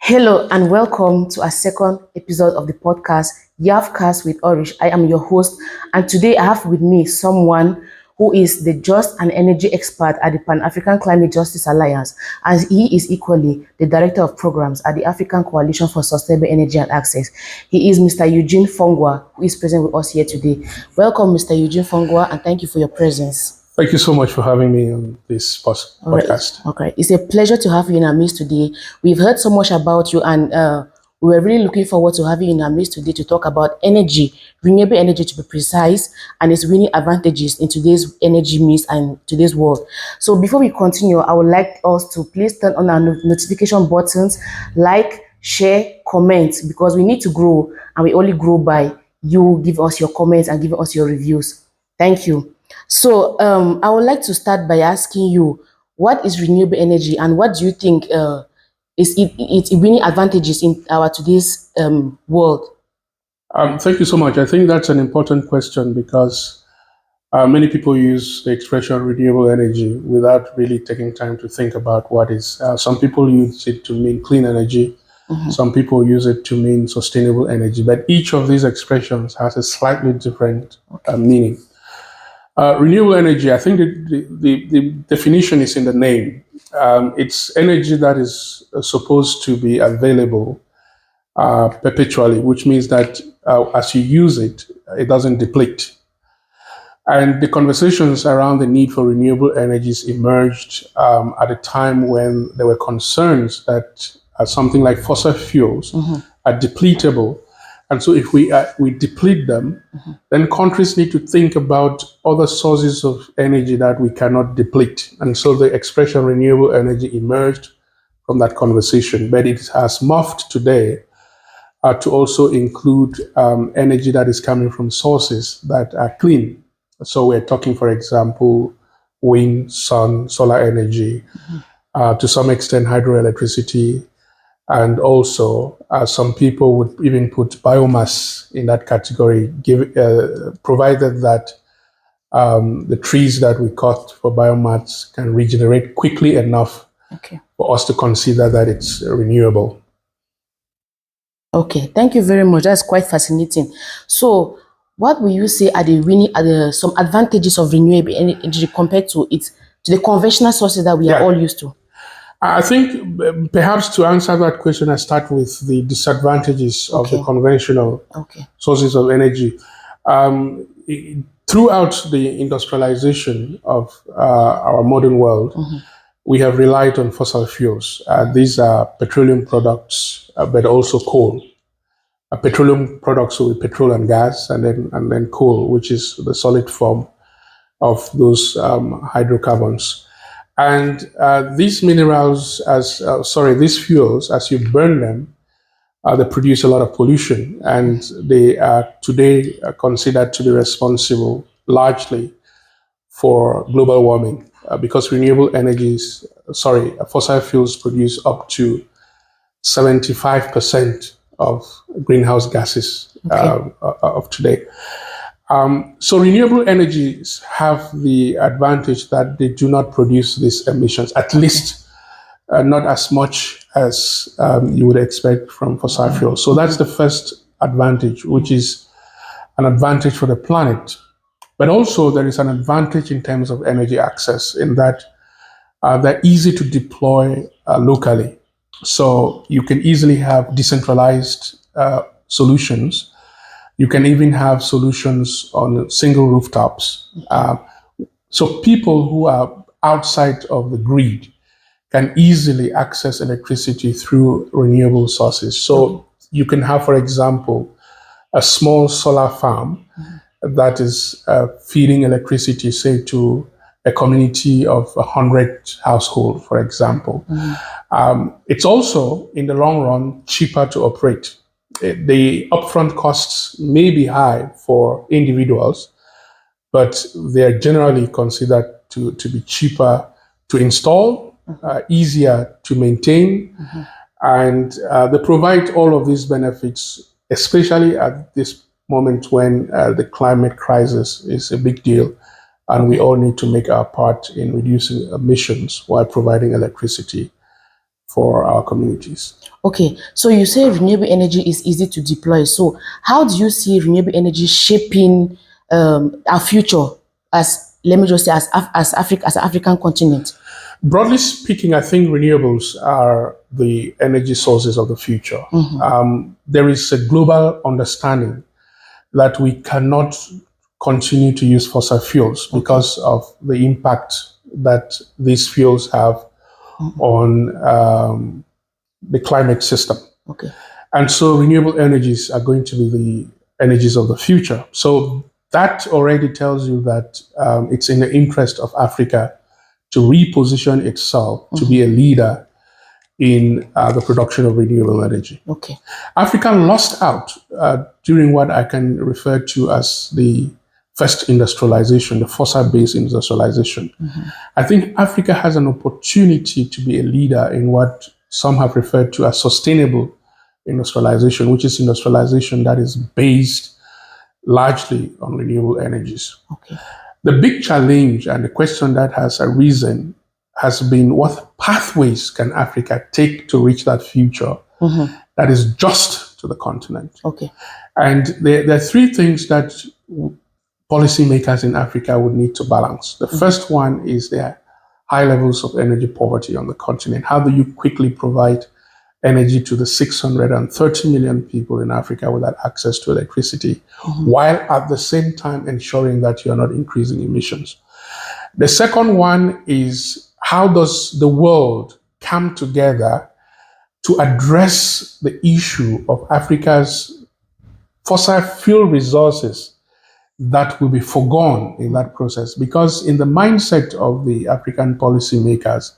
Hello and welcome to our second episode of the podcast, Yavcast with Orish. I am your host, and today I have with me someone who is the just and energy expert at the Pan-African Climate Justice Alliance, and he is equally the Director of Programs at the African Coalition for Sustainable Energy and Access. He is Mr. Eugene Fongwa, who is present with us here today. Welcome, Mr. Eugene Fongwa, and thank you for your presence. Thank you so much for having me on this podcast. Okay, it's a pleasure to have you in our midst today. We've heard so much about you, and we were really looking forward to having you in our midst today to talk about energy, renewable energy to be precise, and its winning advantages in today's energy mix and today's world. So before we continue, I would like us to please turn on our notification buttons, like, share, comment, because we need to grow, and we only grow by you give us your comments and giving us your reviews. Thank you. So I would like to start by asking you, what is renewable energy and what do you think is its winning advantages in our today's world? Thank you so much. I think that's an important question because many people use the expression renewable energy without really taking time to think about what is. Some people use it to mean clean energy. Mm-hmm. Some people use it to mean sustainable energy. But each of these expressions has a slightly different meaning. Renewable energy, I think the definition is in the name. It's energy that is supposed to be available perpetually, which means that as you use it, it doesn't deplete. And the conversations around the need for renewable energies emerged at a time when there were concerns that something like fossil fuels are depletable. And so if we deplete them, then countries need to think about other sources of energy that we cannot deplete. And so the expression renewable energy emerged from that conversation. But it has morphed today to also include energy that is coming from sources that are clean. So we're talking, for example, wind, sun, solar energy, to some extent hydroelectricity, and also some people would even put biomass in that category, provided that the trees that we cut for biomass can regenerate quickly enough for us to consider that it's renewable. Okay, thank you very much. That's quite fascinating. So what will you say are some advantages of renewable energy compared to the conventional sources that we are all used to? I think perhaps to answer that question, I start with the disadvantages of the conventional sources of energy. Throughout the industrialization of our modern world, we have relied on fossil fuels. These are petroleum products, but also coal. Petroleum products will be petrol and gas, and then coal, which is the solid form of those hydrocarbons. And these minerals, these fuels, as you burn them, they produce a lot of pollution, and they are today considered to be responsible largely for global warming because fossil fuels produce up to 75% of greenhouse gases of today. So renewable energies have the advantage that they do not produce these emissions, at least not as much as you would expect from fossil fuels. So that's the first advantage, which is an advantage for the planet. But also there is an advantage in terms of energy access in that they're easy to deploy locally. So you can easily have decentralized solutions. You can even have solutions on single rooftops. So people who are outside of the grid can easily access electricity through renewable sources. So you can have, for example, a small solar farm that is feeding electricity, say, to a community of 100 households, for example. It's also, in the long run, cheaper to operate. The upfront costs may be high for individuals, but they are generally considered to be cheaper to install, easier to maintain, and they provide all of these benefits, especially at this moment when the climate crisis is a big deal, and we all need to make our part in reducing emissions while providing electricity for our communities. Okay, so you say renewable energy is easy to deploy. So how do you see renewable energy shaping our future as, let me just say, as Africa, as an African continent? Broadly speaking, I think renewables are the energy sources of the future. There is a global understanding that we cannot continue to use fossil fuels because of the impact that these fuels have on the climate system. Okay. And so renewable energies are going to be the energies of the future. So that already tells you that it's in the interest of Africa to reposition itself to be a leader in the production of renewable energy. Okay. Africa lost out during what I can refer to as the first industrialization, the fossil-based industrialization. I think Africa has an opportunity to be a leader in what some have referred to as sustainable industrialization, which is industrialization that is based largely on renewable energies. Okay. The big challenge and the question that has arisen has been, what pathways can Africa take to reach that future that is just to the continent? Okay. And there are three things that policymakers in Africa would need to balance. The first one is their high levels of energy poverty on the continent. How do you quickly provide energy to the 630 million people in Africa without access to electricity, while at the same time ensuring that you're not increasing emissions? The second one is, how does the world come together to address the issue of Africa's fossil fuel resources that will be forgone in that process? Because in the mindset of the African policymakers,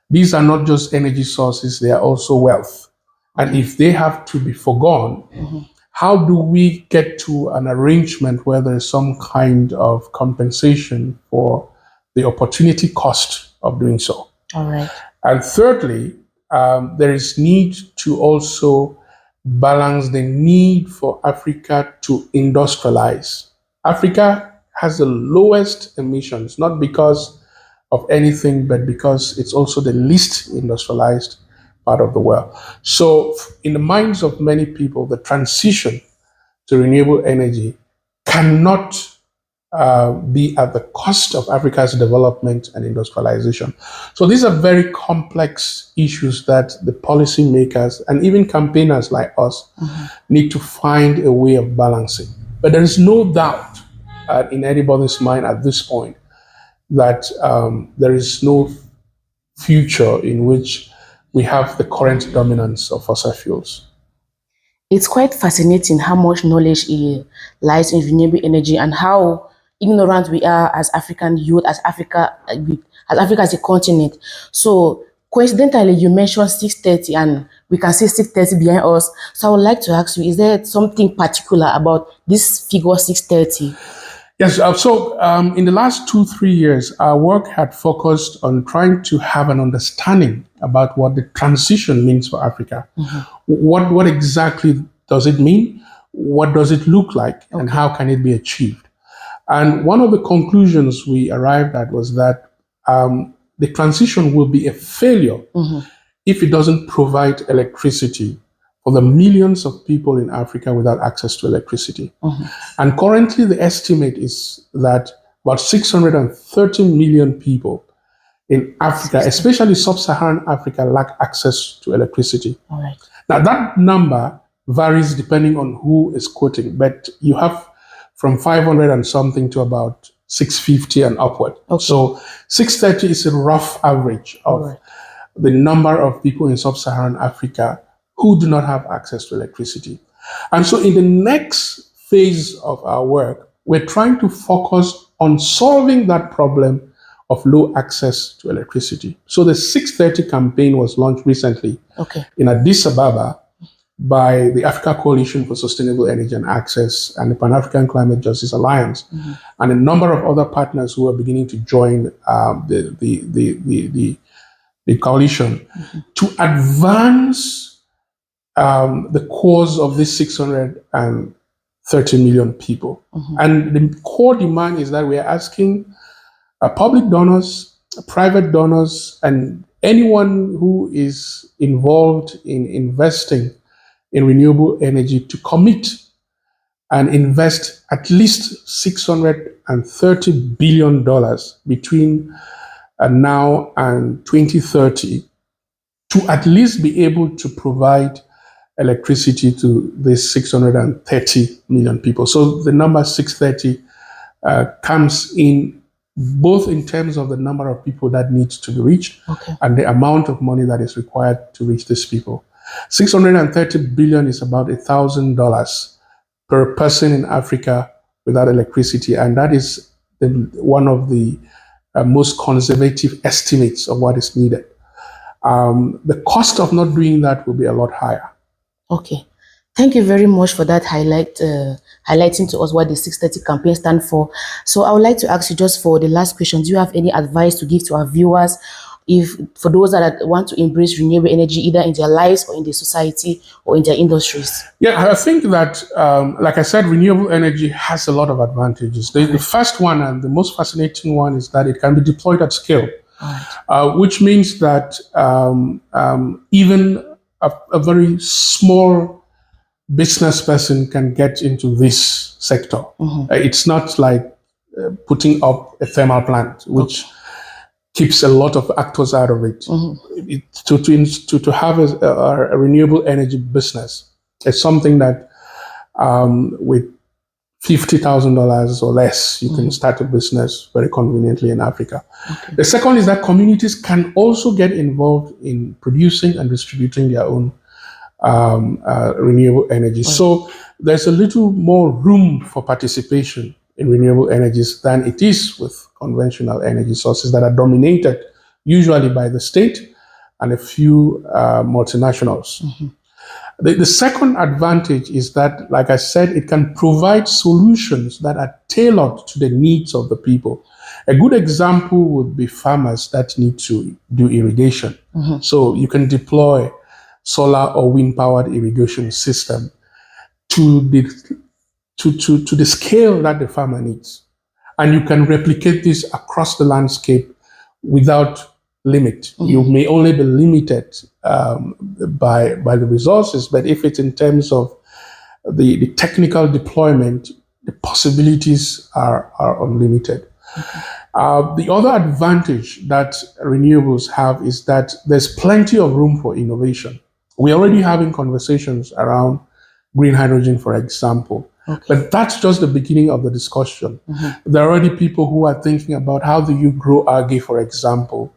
these are not just energy sources, they are also wealth. And if they have to be forgone, how do we get to an arrangement where there is some kind of compensation for the opportunity cost of doing so? All right. And thirdly, there is need to also balance the need for Africa to industrialize. Africa has the lowest emissions, not because of anything, but because it's also the least industrialized part of the world. So in the minds of many people, the transition to renewable energy cannot be at the cost of Africa's development and industrialization. So these are very complex issues that the policymakers and even campaigners like us need to find a way of balancing. But there is no doubt in anybody's mind at this point that there is no future in which we have the current dominance of fossil fuels. It's quite fascinating how much knowledge lies in renewable energy and how ignorant we are as African youth, as Africa as a continent. So coincidentally, you mentioned 630 and we can see 630 behind us. So I would like to ask you, is there something particular about this figure 630? Yes, in the last 2-3 years, our work had focused on trying to have an understanding about what the transition means for Africa. What exactly does it mean? What does it look like? And how can it be achieved? And one of the conclusions we arrived at was that the transition will be a failure if it doesn't provide electricity for the millions of people in Africa without access to electricity. And currently the estimate is that about 630 million people in Africa, especially sub-Saharan Africa, lack access to electricity. All right. Now that number varies depending on who is quoting, but you have from 500 and something to about 650 and upward. So 630 is a rough average of the number of people in sub-Saharan Africa who do not have access to electricity. And so in the next phase of our work, we're trying to focus on solving that problem of low access to electricity. So the 630 campaign was launched recently in Addis Ababa by the Africa Coalition for Sustainable Energy and Access and the Pan-African Climate Justice Alliance, and a number of other partners who are beginning to join the coalition to advance the cause of these 630 million people. And the core demand is that we are asking public donors, private donors, and anyone who is involved in investing in renewable energy to commit and invest at least $630 billion between now and 2030 to at least be able to provide electricity to these 630 million people. So the number 630 comes in both in terms of the number of people that need to be reached and the amount of money that is required to reach these people. 630 billion is about $1,000 per person in Africa without electricity, and that is one of the most conservative estimates of what is needed. The cost of not doing that will be a lot higher. Okay. Thank you very much for that highlighting to us what the 630 campaign stands for. So I would like to ask you, just for the last question, do you have any advice to give to our viewers, if for those that want to embrace renewable energy either in their lives or in the society or in their industries? Yeah, I think that, like I said, renewable energy has a lot of advantages. The first one and the most fascinating one is that it can be deployed at scale, which means that even a very small business person can get into this sector. It's not like putting up a thermal plant, which keeps a lot of actors out of it. To have a renewable energy business is something that with $50,000 or less, you can start a business very conveniently in Africa. The second is that communities can also get involved in producing and distributing their own renewable energy. So there's a little more room for participation in renewable energies than it is with conventional energy sources that are dominated usually by the state and a few multinationals. The second advantage is that, like I said, it can provide solutions that are tailored to the needs of the people. A good example would be farmers that need to do irrigation. So you can deploy solar or wind-powered irrigation system to the scale that the farmer needs. And you can replicate this across the landscape without limit. You may only be limited by the resources, but if it's in terms of the technical deployment, the possibilities are unlimited. The other advantage that renewables have is that there's plenty of room for innovation. We're already having conversations around green hydrogen, for example. But that's just the beginning of the discussion. There are already people who are thinking about how do you grow algae, for example,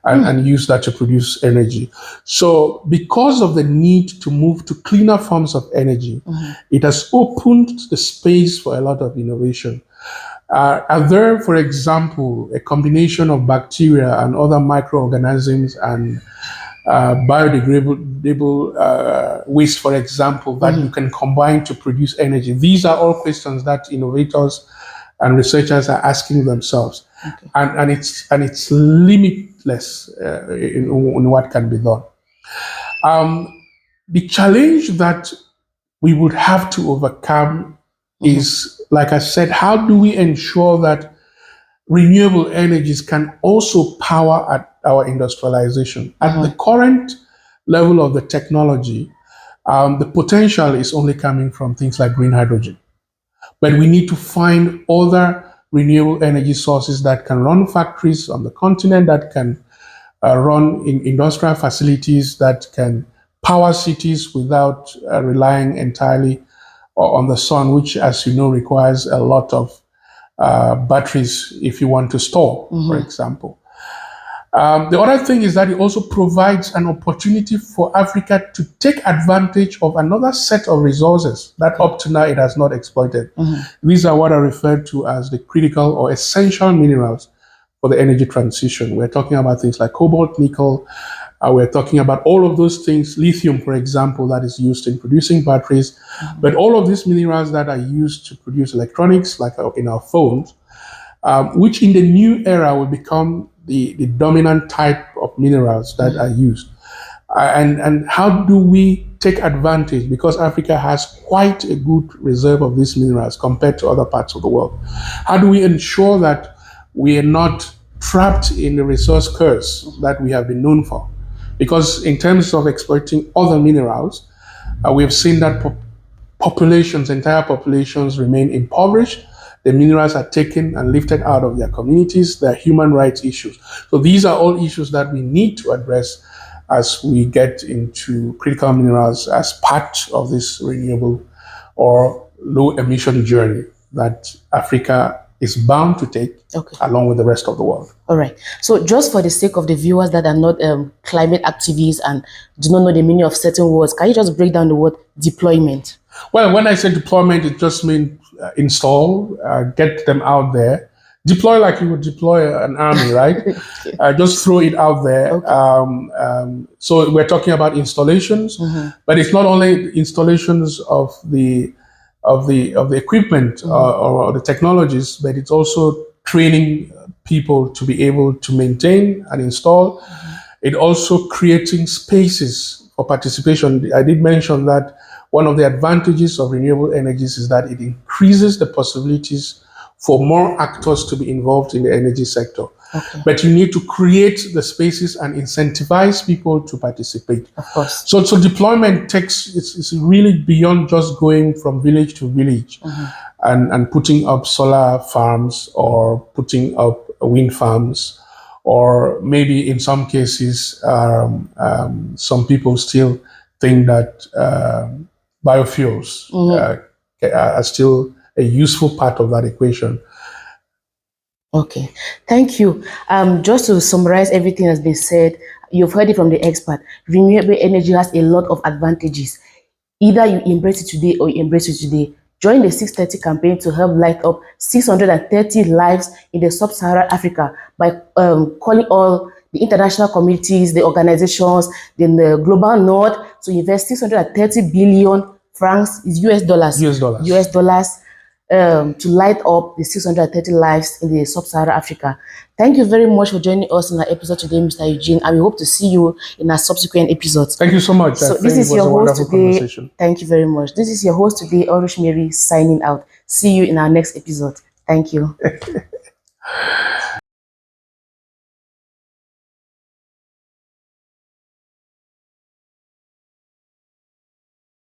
and use that to produce energy. So because of the need to move to cleaner forms of energy, it has opened the space for a lot of innovation. Are there, for example, a combination of bacteria and other microorganisms and biodegradable waste, for example, that you can combine to produce energy? These are all questions that innovators and researchers are asking themselves, and it's limitless in what can be done. The challenge that we would have to overcome is, like I said, how do we ensure that renewable energies can also power at our industrialization? At the current level of the technology, the potential is only coming from things like green hydrogen. But we need to find other renewable energy sources that can run factories on the continent, that can run in industrial facilities, that can power cities without relying entirely on the sun, which, as you know, requires a lot of batteries if you want to store, for example. The other thing is that it also provides an opportunity for Africa to take advantage of another set of resources that up to now it has not exploited. These are what are referred to as the critical or essential minerals for the energy transition. We're talking about things like cobalt, nickel. We're talking about all of those things, lithium, for example, that is used in producing batteries. But all of these minerals that are used to produce electronics, like in our phones, which in the new era will become the dominant type of minerals that are used. And how do we take advantage? Because Africa has quite a good reserve of these minerals compared to other parts of the world. How do we ensure that we are not trapped in the resource curse that we have been known for. Because in terms of exploiting other minerals, we have seen that populations, entire populations remain impoverished. The minerals are taken and lifted out of their communities. There are human rights issues. So these are all issues that we need to address as we get into critical minerals as part of this renewable or low emission journey that Africa is bound to take along with the rest of the world. All right. So just for the sake of the viewers that are not climate activists and do not know the meaning of certain words, can you just break down the word deployment? Well, when I say deployment, it just means install, get them out there. Deploy like you would deploy an army, right? Just throw it out there. So we're talking about installations, but it's not only installations of the equipment or the technologies, but it's also training people to be able to maintain and install. It also creating spaces for participation. I did mention that one of the advantages of renewable energies is that it increases the possibilities for more actors to be involved in the energy sector. But you need to create the spaces and incentivize people to participate. Of course. So deployment it's really beyond just going from village to village and putting up solar farms or putting up wind farms, or maybe in some cases, some people still think that biofuels are still a useful part of that equation. Okay, thank you. Just to summarize everything that's been said, you've heard it from the expert. Renewable energy has a lot of advantages. Either you embrace it today or you embrace it today. Join the 630 campaign to help light up 630 lives in the sub-Saharan Africa by calling all the international communities, the organizations, then the global north to invest 630 billion francs, is US dollars. To light up the 630 lives in the sub-Saharan Africa. Thank you very much for joining us in our episode today, Mr. Eugene, and we hope to see you in our subsequent episodes. Thank you so much. So this is your host today. Thank you very much. This is your host today, Orish Mary, signing out. See you in our next episode. Thank you.